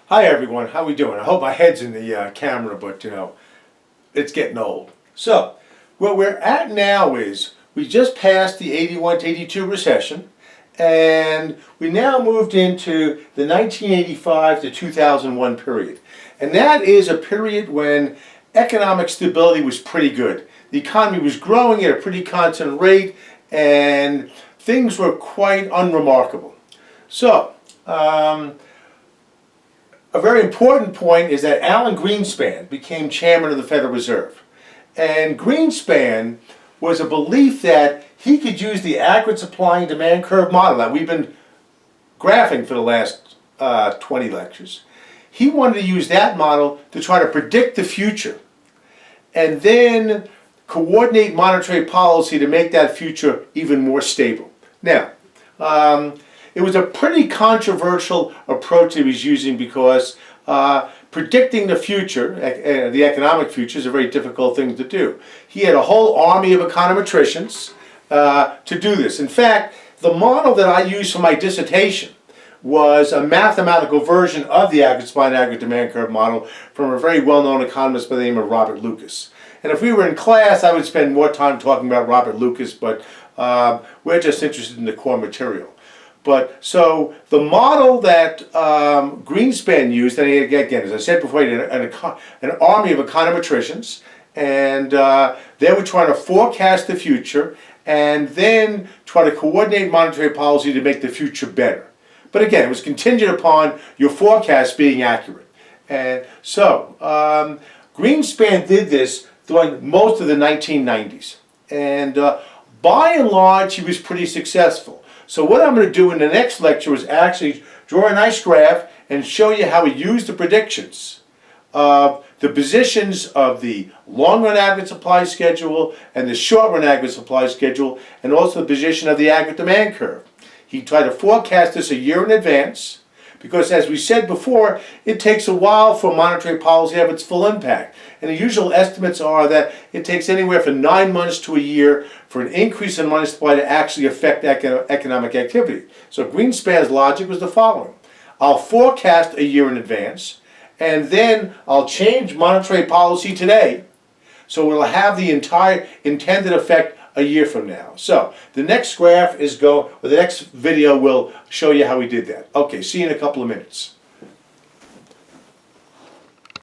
Hi everyone, how we doing? I hope my head's in the camera, but it's getting old. So, where we're at now is we just passed the 81 to 82 recession, and we now moved into the 1985 to 2001 period. And that is a period when economic stability was pretty good. The economy was growing at a pretty constant rate, and things were quite unremarkable. So, a very important point is that Alan Greenspan became chairman of the Federal Reserve. And Greenspan was a belief that he could use the accurate supply and demand curve model that we've been graphing for the last 20 lectures. He wanted to use that model to try to predict the future and then coordinate monetary policy to make that future even more stable. Now, it was a pretty controversial approach he was using because predicting the future, the economic future, is a very difficult thing to do. He had a whole army of econometricians to do this. In fact, the model that I used for my dissertation was a mathematical version of the aggregate supply and aggregate demand curve model from a very well-known economist by the name of Robert Lucas. And if we were in class, I would spend more time talking about Robert Lucas, but we're just interested in the core material. But so the model that Greenspan used, and again, as I said before, he had an army of econometricians, and they were trying to forecast the future and then try to coordinate monetary policy to make the future better. But again, it was contingent upon your forecast being accurate. And so Greenspan did this during most of the 1990s. And by and large, he was pretty successful. So what I'm going to do in the next lecture is actually draw a nice graph and show you how we used the predictions of the positions of the long-run aggregate supply schedule and the short-run aggregate supply schedule, and also the position of the aggregate demand curve. He tried to forecast this a year in advance because, as we said before, it takes a while for monetary policy to have its full impact. And the usual estimates are that it takes anywhere from 9 months to a year for an increase in money supply to actually affect economic activity. So Greenspan's logic was the following. I'll forecast a year in advance, and then I'll change monetary policy today, so it'll have the entire intended effect a year from now. So the next graph the next video will show you how we did that. Okay, see you in a couple of minutes.